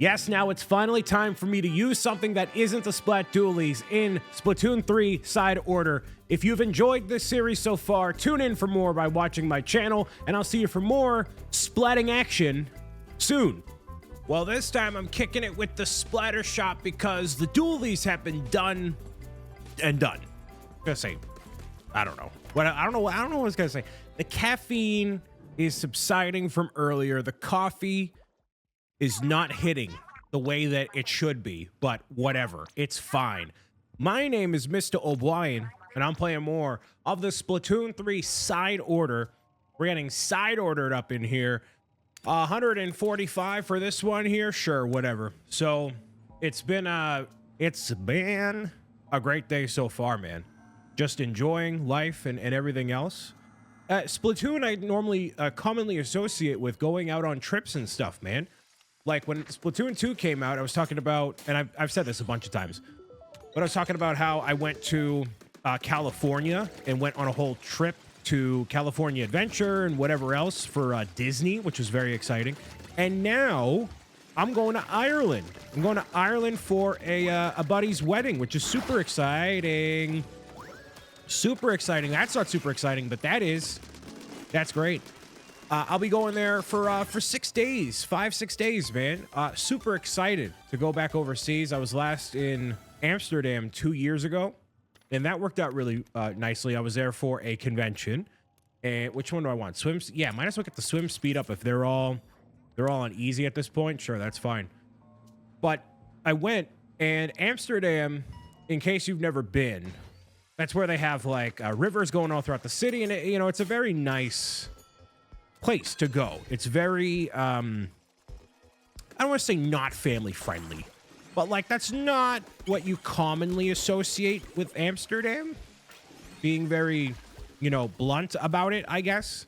Yes, now it's finally time for me to use something that isn't a Splat Dualies in Splatoon 3 Side Order. If you've enjoyed this series so far, tune in for more by watching my channel, and I'll see you for more splatting action soon. Well, this time I'm kicking it with the Splattershot because the dualies have been done and done. I'm gonna say, I don't know what I don't know what I was gonna say. The caffeine is subsiding from earlier. The coffee is not hitting the way that it should be, but whatever, it's fine. My name is Mr. O'Brien, and I'm playing more of the Splatoon 3 Side Order. We're getting side ordered up in here. 145 for this one here, sure, whatever. So it's been a great day so far, man. Just enjoying life and everything else. Splatoon I normally commonly associate with going out on trips and stuff, man. Like when Splatoon 2 came out, I was talking about, and I've said this a bunch of times, but I was talking about how I went to California and went on a whole trip to California Adventure and whatever else for Disney, which was very exciting. And now I'm going to Ireland. I'm going to Ireland for a buddy's wedding, which is super exciting. Super exciting. That's not super exciting, but that's great. I'll be going there for 6 days, 5-6 days, man. Super excited to go back overseas. I was last in Amsterdam 2 years ago, and that worked out really nicely. I was there for a convention. And which one do I want? Swims? Yeah, might as well get the swim speed up if they're all on easy at this point. Sure, that's fine. But I went, and Amsterdam, in case you've never been, that's where they have like rivers going all throughout the city, and it's a very nice place to go. It's very I don't want to say not family friendly, but like that's not what you commonly associate with Amsterdam, being very blunt about it, I guess.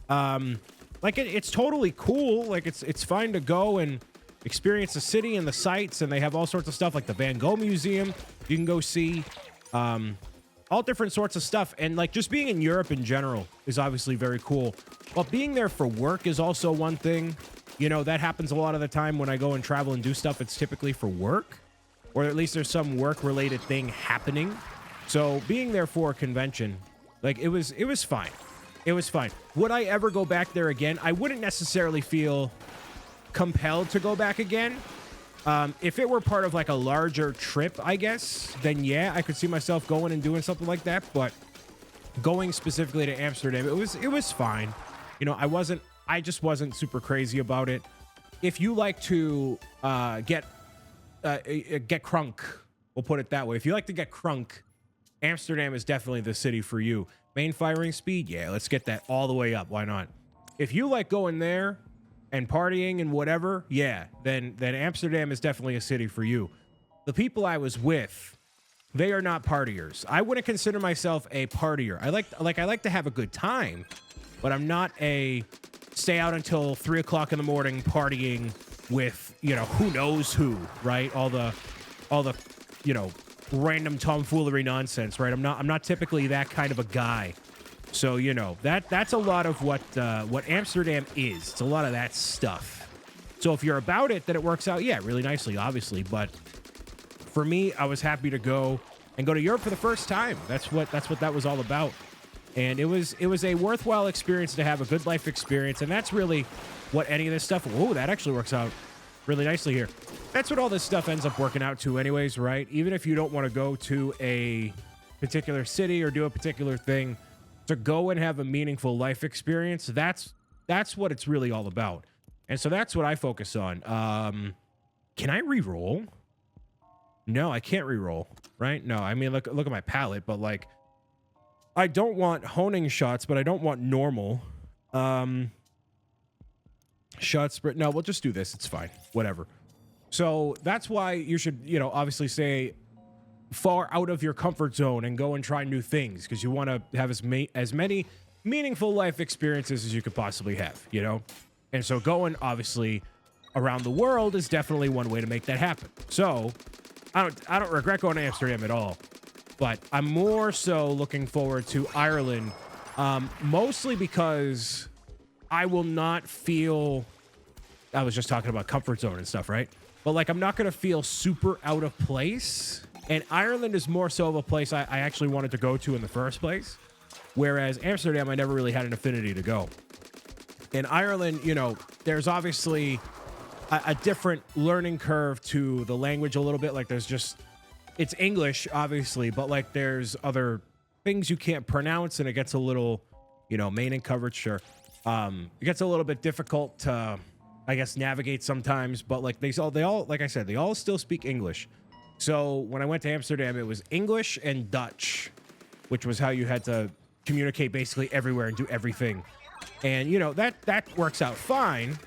Like it's totally cool. Like it's fine to go and experience the city and the sights, and they have all sorts of stuff like the Van Gogh Museum you can go see, all different sorts of stuff. And like just being in Europe in general is obviously very cool. But being there for work is also one thing. That happens a lot of the time when I go and travel and do stuff. It's typically for work, or at least there's some work-related thing happening. So being there for a convention, like it was fine. It was fine. Would I ever go back there again? I wouldn't necessarily feel compelled to go back again. If it were part of like a larger trip, I guess, then yeah, I could see myself going and doing something like that. But going specifically to Amsterdam, it was fine. I just wasn't super crazy about it. If you like to get crunk, we'll put it that way. If you like to get crunk, Amsterdam is definitely the city for you. Main firing speed, yeah, let's get that all the way up. Why not? If you like going there and partying and whatever, yeah, then Amsterdam is definitely a city for you. The people I was with, they are not partiers. I wouldn't consider myself a partier. I like to have a good time, but I'm not a stay out until 3 o'clock in the morning partying with, who knows who, right? All the random tomfoolery nonsense, right? I'm not typically that kind of a guy. So, that's a lot of what Amsterdam is. It's a lot of that stuff. So if you're about it, then it works out, yeah, really nicely, obviously. But for me, I was happy to go to Europe for the first time. That's what that was all about. And it was a worthwhile experience to have, a good life experience. And that's really what any of this stuff, whoa, that actually works out really nicely here. That's what all this stuff ends up working out to anyways, right? Even if you don't want to go to a particular city or do a particular thing, to go and have a meaningful life experience, that's what it's really all about. And so that's what I focus on. Can I re-roll? No, I can't re-roll, right? No, I mean, look at my palette, but like, I don't want honing shots, but I don't want normal shots. But no, we'll just do this. It's fine. Whatever. So that's why you should, obviously say far out of your comfort zone and go and try new things, because you want to have as many meaningful life experiences as you could possibly have, And so going obviously around the world is definitely one way to make that happen. So I don't regret going to Amsterdam at all. But I'm more so looking forward to Ireland, mostly because I will not feel... I was just talking about comfort zone and stuff, right? but like I'm not going to feel super out of place. And Ireland is more so of a place I actually wanted to go to in the first place. Whereas Amsterdam, I never really had an affinity to go. In Ireland, you know, there's obviously a different learning curve to the language a little bit. Like there's just, it's English, obviously, but like there's other things you can't pronounce, and it gets a little, you know, main and coverage, sure. It gets a little bit difficult to, I guess, navigate sometimes, but like they all, like I said, they all still speak English. So when I went to Amsterdam, it was English and Dutch, which was how you had to communicate basically everywhere and do everything. And, you know, that works out fine,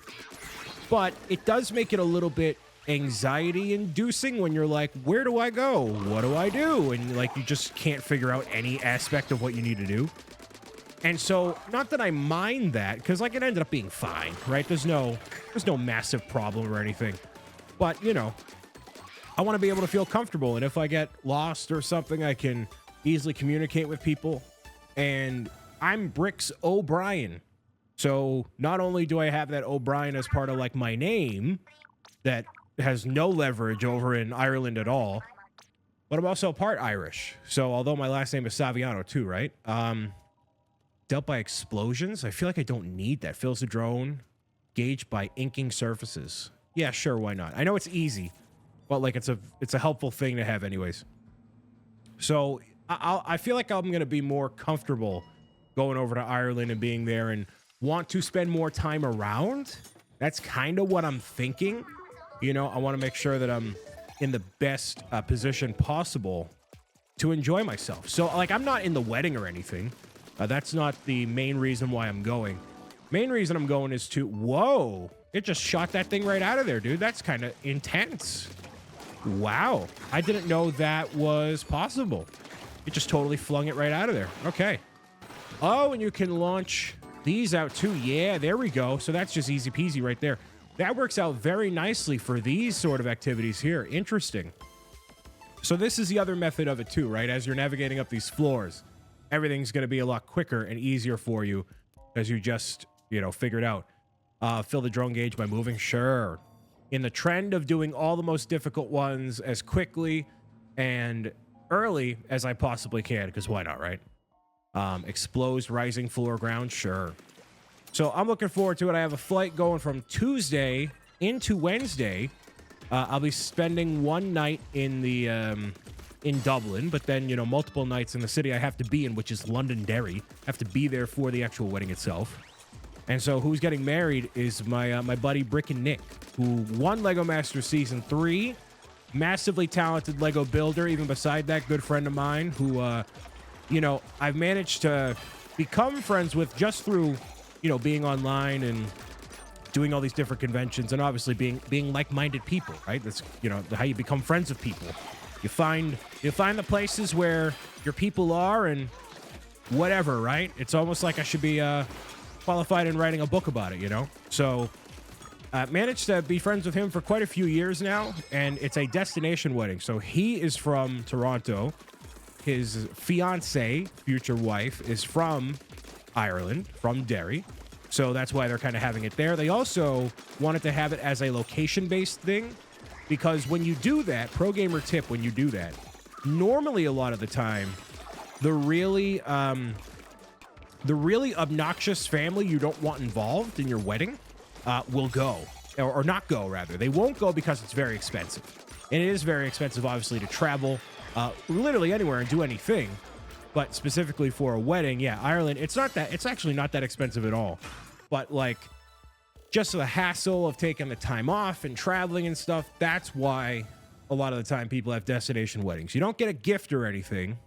but it does make it a little bit anxiety inducing when you're like, where do I go? What do I do? And like, you just can't figure out any aspect of what you need to do. And so, not that I mind that, because like it ended up being fine, right? There's no massive problem or anything. But, you know, I want to be able to feel comfortable. And if I get lost or something, I can easily communicate with people. And I'm BricksOBrian. So not only do I have that O'Brien as part of like my name that has no leverage over in Ireland at all, but I'm also part Irish. So although my last name is Saviano too, right? Dealt by explosions. I feel like I don't need that. Fills the drone. Gauged by inking surfaces. Yeah, sure, why not? I know it's easy, but like it's a helpful thing to have anyways. So I feel like I'm gonna be more comfortable going over to Ireland and being there and want to spend more time around. That's kind of what I'm thinking. You know, I want to make sure that I'm in the best position possible to enjoy myself. So like I'm not in the wedding or anything. That's not the main reason why I'm going. Main reason I'm going is to, whoa, it just shot that thing right out of there, dude. That's kind of intense. Wow. I didn't know that was possible. It just totally flung it right out of there. Okay. Oh, and you can launch these out too. Yeah, there we go. So that's just easy peasy right there. That works out very nicely for these sort of activities here. Interesting. So this is the other method of it too, right? As you're navigating up these floors, everything's going to be a lot quicker and easier for you as you just, you know, figured out. Fill the drone gauge by moving. Sure. In the trend of doing all the most difficult ones as quickly and early as I possibly can, because why not, right? Explodes rising floor ground. Sure. So I'm looking forward to it. I have a flight going from Tuesday into Wednesday. I'll be spending one night in the in Dublin, but then, you know, multiple nights in the city I have to be in, which is Londonderry. I have to be there for the actual wedding itself. And so who's getting married is my my buddy Brick and Nick, who won Lego Masters Season 3. Massively talented Lego builder. Even beside that, good friend of mine who, you know, I've managed to become friends with just through, you know, being online and doing all these different conventions and obviously being like-minded people, right? That's, you know, how you become friends with people. You find the places where your people are and whatever, right? It's almost like I should be qualified in writing a book about it, you know? So managed to be friends with him for quite a few years now, and it's a destination wedding. So he is from Toronto. His fiance, future wife, is from Ireland, from Derry. So that's why they're kind of having it there. They also wanted to have it as a location-based thing, because when you do that, pro gamer tip, when you do that, normally a lot of the time, the really obnoxious family you don't want involved in your wedding will go, or not go, rather. They won't go because it's very expensive. And it is very expensive, obviously, to travel literally anywhere and do anything. But specifically for a wedding, yeah, Ireland, it's actually not that expensive at all. But like, just the hassle of taking the time off and traveling and stuff, that's why a lot of the time people have destination weddings. You don't get a gift or anything.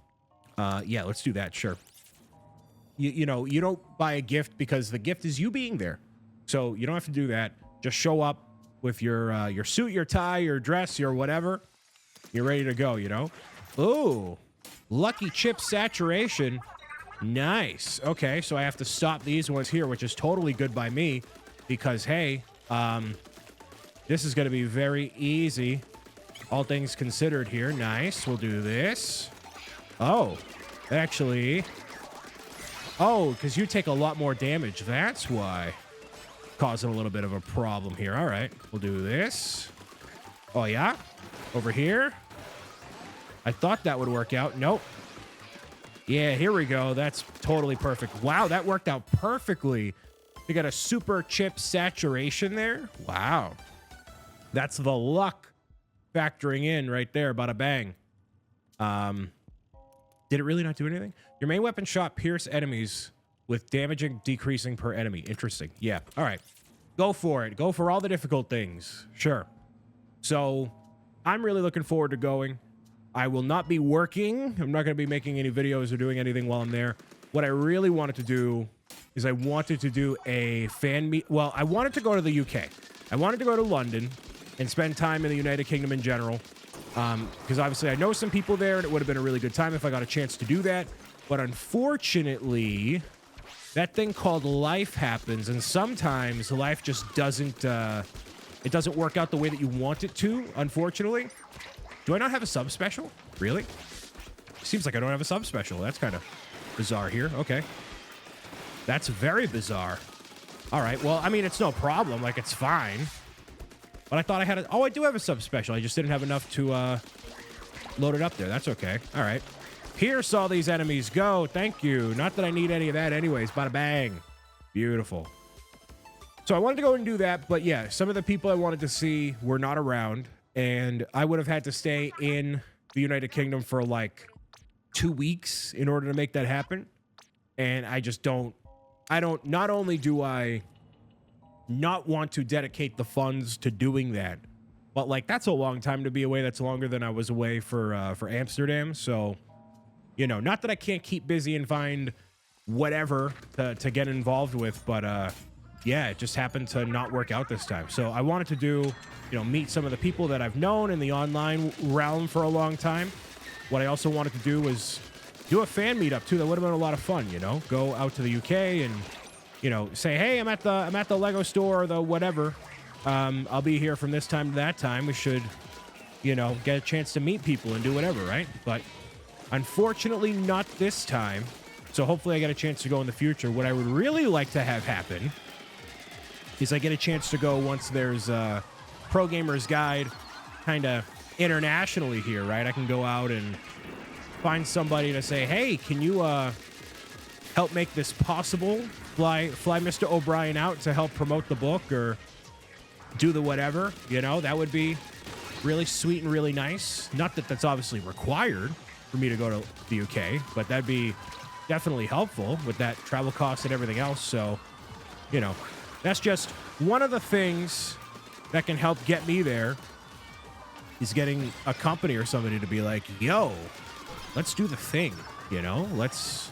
Yeah, let's do that, sure. You know, you don't buy a gift because the gift is you being there. So you don't have to do that. Just show up with your suit, your tie, your dress, your whatever. You're ready to go, you know? Ooh, lucky chip saturation. Nice. Okay, so I have to stop these ones here, which is totally good by me because, hey, this is going to be very easy. All things considered here. Nice. We'll do this. Oh, actually. Oh, because you take a lot more damage. That's why. Causing a little bit of a problem here. All right. We'll do this. Oh, yeah? Over here? I thought that would work out. Nope. Yeah, here we go. That's totally perfect. Wow, that worked out perfectly. You got a super chip saturation there. Wow. That's the luck factoring in right there. Bada bang. Did it really not do anything? Your main weapon shot pierce enemies with damaging decreasing per enemy. Interesting. Yeah. All right. Go for it. Go for all the difficult things. Sure. So I'm really looking forward to going. I will not be working. I'm not going to be making any videos or doing anything while I'm there. What I really wanted to do is I wanted to do a fan meet. Well, I wanted to go to the UK. I wanted to go to London and spend time in the United Kingdom in general. Because obviously I know some people there and it would have been a really good time if I got a chance to do that. But unfortunately, that thing called life happens. And sometimes life just doesn't, it doesn't work out the way that you want it to, unfortunately. Do I not have a sub-special? Really? Seems like I don't have a sub-special. That's kind of bizarre here. Okay. That's very bizarre. All right. Well, I mean, it's no problem. Like, it's fine. But I thought I had a... Oh, I do have a sub-special. I just didn't have enough to load it up there. That's okay. All right. Pierce all these enemies. Go. Thank you. Not that I need any of that anyways. Bada bang. Beautiful. So I wanted to go and do that. But yeah, some of the people I wanted to see were not around. And I would have had to stay in the United Kingdom for like 2 weeks in order to make that happen. And I just don't... Not only do I not want to dedicate the funds to doing that, but like that's a long time to be away. That's longer than I was away for Amsterdam. So, you know, not that I can't keep busy and find whatever to get involved with, but yeah, it just happened to not work out this time. So I wanted to do, you know, meet some of the people that I've known in the online realm for a long time. What I also wanted to do was do a fan meetup too. That would have been a lot of fun, you know, go out to the UK and, you know, say, hey, I'm at the Lego store or the whatever. I'll be here from this time to that time. We should, you know, get a chance to meet people and do whatever, right? But unfortunately not this time. So hopefully I get a chance to go in the future. What I would really like to have happen is I get a chance to go once there's a Pro Gamer's Guide kind of internationally here, right? I can go out and find somebody to say, hey, can you help make this possible? Fly Mr. O'Brien out to help promote the book or do the whatever, you know? That would be really sweet and really nice. Not that that's obviously required for me to go to the UK, but that'd be definitely helpful with that travel cost and everything else. So, you know, that's just one of the things that can help get me there is getting a company or somebody to be like, yo, let's do the thing, you know? Let's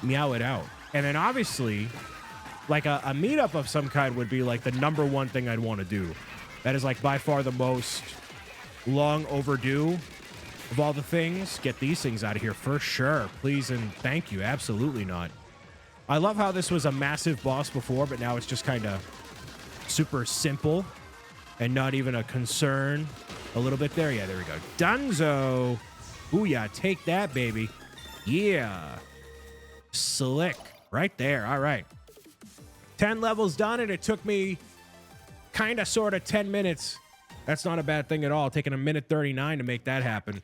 meow it out. And then obviously, like a meetup of some kind would be like the #1 thing I'd want to do. That is like by far the most long overdue of all the things. Get these things out of here for sure. Please and thank you. Absolutely not. I love how this was a massive boss before, but now it's just kind of super simple and not even a concern. A little bit there. Yeah, there we go. Dunzo. Booyah. Take that, baby. Yeah. Slick. Right there. All right. 10 levels done, and it took me kind of sort of 10 minutes. That's not a bad thing at all. Taking a minute 39 to make that happen.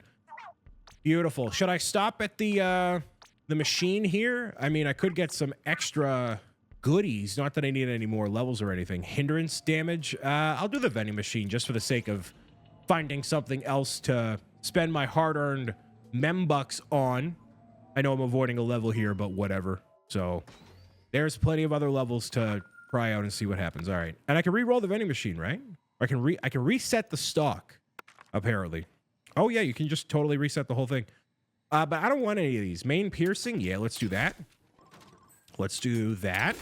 Beautiful. Should I stop at the machine here? I mean, I could get some extra goodies. Not that I need any more levels or anything. Hindrance damage. I'll do the vending machine just for the sake of finding something else to spend my hard-earned membucks on. I know I'm avoiding a level here, but whatever. So there's plenty of other levels to try out and see what happens. All right. And I can re-roll the vending machine, right? Or I can reset the stock, apparently. Oh, yeah, you can just totally reset the whole thing. But I don't want any of these. Main piercing? Yeah, let's do that. Let's do that.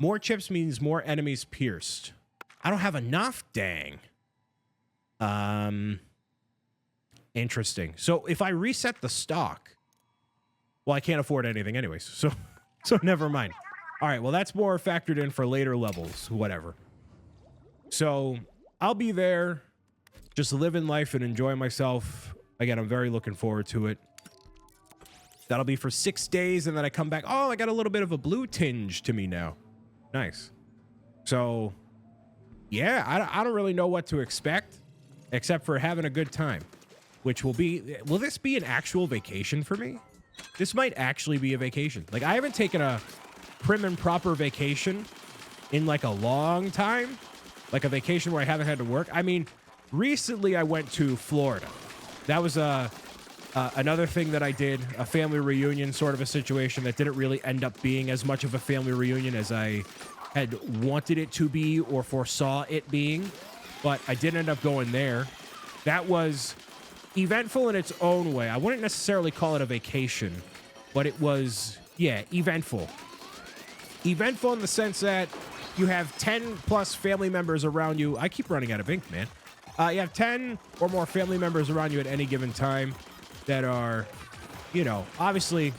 More chips means more enemies pierced. I don't have enough? Dang. Interesting. So if I reset the stock... Well, I can't afford anything anyways, so never mind. All right, well, that's more factored in for later levels, whatever. So I'll be there, just living life and enjoying myself. Again, I'm very looking forward to it. That'll be for 6 days, and then I come back. Oh, I got a little bit of a blue tinge to me now. Nice. So, yeah, I don't really know what to expect. except for having a good time, which will this be an actual vacation for me? This might actually be a vacation. Like, I haven't taken a prim and proper vacation in like a long time, like a vacation where I haven't had to work. I mean, recently I went to Florida. That was another thing that I did, a family reunion sort of a situation that didn't really end up being as much of a family reunion as I had wanted it to be or foresaw it being, but I did end up going there. That was eventful in its own way. I wouldn't necessarily call it a vacation, but it was, yeah, eventful. Eventful in the sense that you have 10 plus family members around you. I keep running out of ink, man. You have 10 or more family members around you at any given time that are, you know, obviously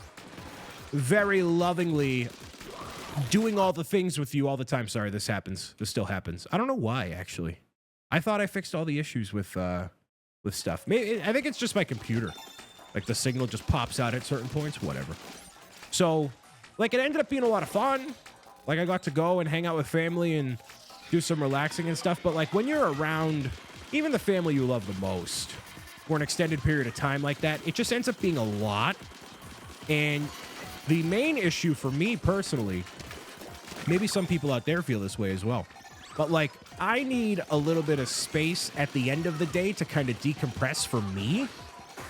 very lovingly doing all the things with you all the time. Sorry, this happens. This still happens. I don't know why, actually. I thought I fixed all the issues with stuff. Maybe, I think it's just my computer. Like, the signal just pops out at certain points, whatever. So, like, it ended up being a lot of fun. Like, I got to go and hang out with family and do some relaxing and stuff. But, like, when you're around even the family you love the most for an extended period of time like that, it just ends up being a lot. And the main issue for me personally, maybe some people out there feel this way as well, but like, I need a little bit of space at the end of the day to kind of decompress for me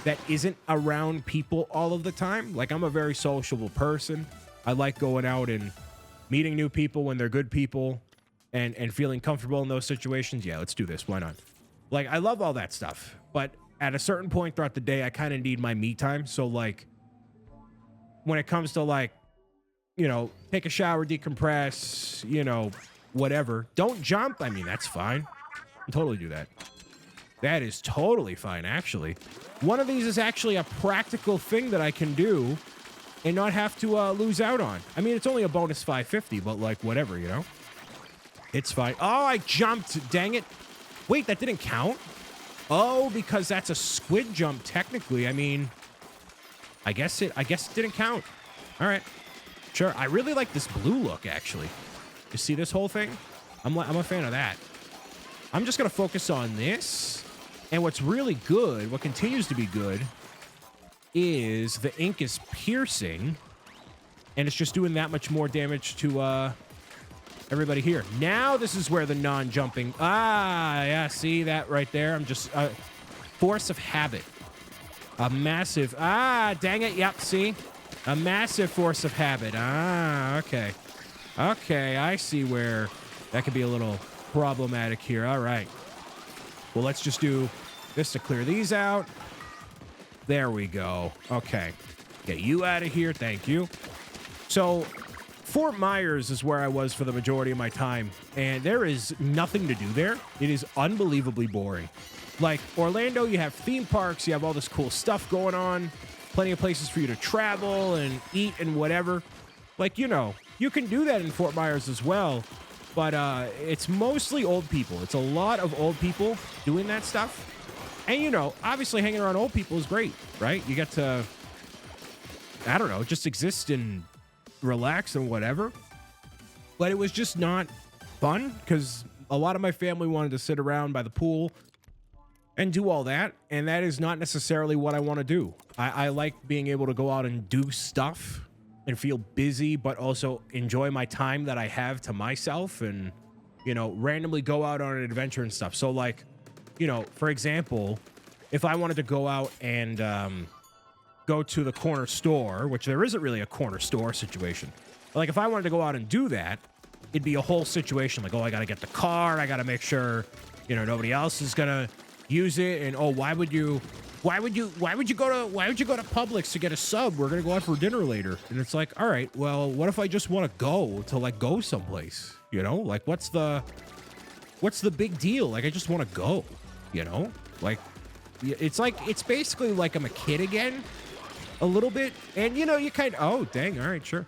that isn't around people all of the time. Like, I'm a very sociable person. I like going out and meeting new people when they're good people and feeling comfortable in those situations. Yeah, let's do this. Why not? Like, I love all that stuff, but at a certain point throughout the day, I kind of need my me time. So, like, when it comes to, like, you know, take a shower, decompress, you know, whatever. Don't jump. I mean, that's fine. I can totally do that. That is totally fine, actually. One of these is actually a practical thing that I can do and not have to lose out on. I mean, it's only a bonus 550, but, like, whatever, you know? It's fine. Oh, I jumped. Dang it. Wait, that didn't count? Oh, because that's a squid jump, technically. I mean, I guess it didn't count. All right. Sure. I really like this blue look, actually. You see this whole thing? I'm a fan of that. I'm just going to focus on this. And what's really good, what continues to be good, is the ink is piercing. And it's just doing that much more damage to everybody here. Now this is where the non-jumping... Ah, yeah, see that right there? I'm just... force of habit. A massive... Ah, dang it. Yep, see? A massive force of habit. Ah, okay. Okay, I see where that could be a little problematic here. All right. Well, let's just do this to clear these out. There we go. Okay. Get you out of here. Thank you. So, Fort Myers is where I was for the majority of my time, and there is nothing to do there. It is unbelievably boring. Like, Orlando, you have theme parks, you have all this cool stuff going on, plenty of places for you to travel and eat and whatever. Like, you know, you can do that in Fort Myers as well, but it's mostly old people. It's a lot of old people doing that stuff. And, you know, obviously hanging around old people is great, right? You get to, I don't know, just exist and relax and whatever. But it was just not fun because a lot of my family wanted to sit around by the pool and do all that, and that is not necessarily what I want to do. I like being able to go out and do stuff and feel busy, but also enjoy my time that I have to myself and, you know, randomly go out on an adventure and stuff. So, like, you know, for example, if I wanted to go out and go to the corner store, which there isn't really a corner store situation. Like, if I wanted to go out and do that, it'd be a whole situation. Like, oh, I got to get the car. I got to make sure, you know, nobody else is going to use it. And, oh, why would you go to Publix to get a sub? We're going to go out for dinner later. And it's like, all right, well, what if I just want to go someplace, you know? Like, what's the big deal? Like, I just want to go, you know? Like, it's basically like I'm a kid again. A little bit. And, you know, you kind of... Oh, dang. All right, sure.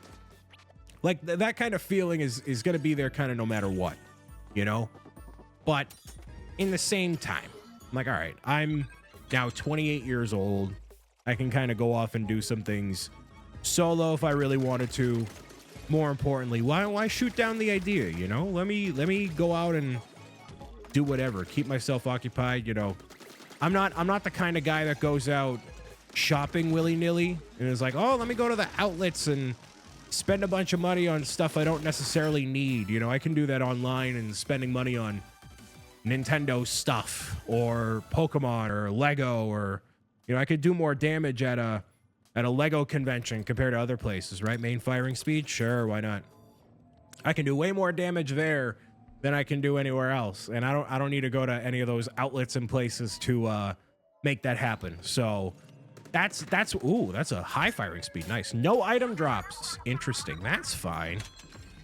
Like, that kind of feeling is going to be there kind of no matter what, you know? But in the same time, I'm like, all right, I'm now 28 years old. I can kind of go off and do some things solo if I really wanted to. More importantly, why shoot down the idea, you know? Let me go out and do whatever, keep myself occupied. You know, I'm not the kind of guy that goes out shopping willy-nilly and is like, oh, let me go to the outlets and spend a bunch of money on stuff I don't necessarily need. You know, I can do that online and spending money on Nintendo stuff or Pokemon or Lego, or, you know, I could do more damage at a Lego convention compared to other places, right? Main firing speed, sure, why not? I can do way more damage there than I can do anywhere else, and I don't need to go to any of those outlets and places to make that happen. So that's a high firing speed. Nice. No item drops. Interesting. That's fine.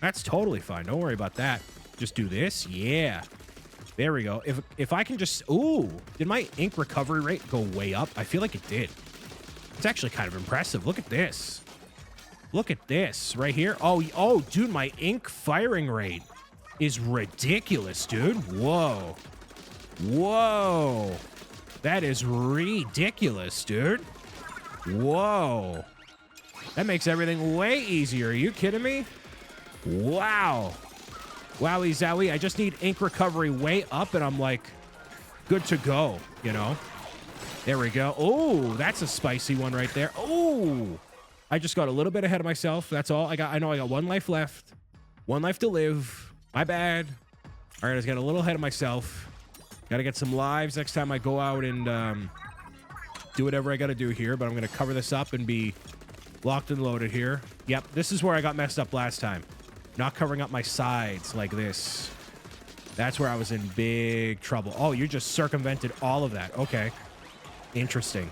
That's totally fine. Don't worry about that. Just do this. Yeah. There we go. If I can just... Ooh. Did my ink recovery rate go way up? I feel like it did. It's actually kind of impressive. Look at this. Look at this right here. Oh, dude, my ink firing rate is ridiculous, dude. Whoa. Whoa. That is ridiculous, dude. Whoa. That makes everything way easier. Are you kidding me? Wow. Wowie zowie. I just need ink recovery way up and I'm like good to go, you know? There we go. Oh, that's a spicy one right there. Oh, I just got a little bit ahead of myself. That's all I got. I know I got 1 life left. 1 life to live. My bad. All right, I just got a little ahead of myself. Got to get some lives next time I go out and do whatever I got to do here. But I'm going to cover this up and be locked and loaded here. Yep, this is where I got messed up last time. Not covering up my sides like this. That's where I was in big trouble. Oh, you just circumvented all of that. Okay. Interesting.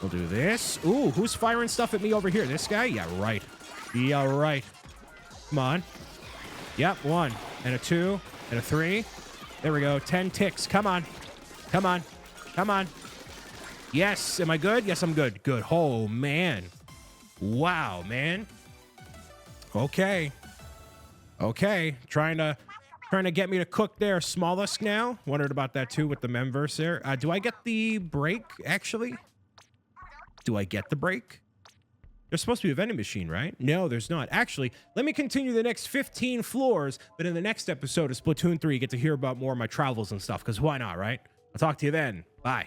We'll do this. Ooh, who's firing stuff at me over here? This guy? Yeah, right. Yeah, right. Come on. Yep, 1 and a 2 and a 3. There we go. 10 ticks. Come on. Come on. Come on. Yes. Am I good? Yes, I'm good. Good. Oh, man. Wow, man. Okay. Okay. Trying to get me to cook their Smollusk now. Wondered about that too with the Memverse there. Do I get the break, actually? Do I get the break? There's supposed to be a vending machine, right? No, there's not. Actually, let me continue the next 15 floors, but in the next episode of Splatoon 3, you get to hear about more of my travels and stuff, because why not, right? I'll talk to you then. Bye.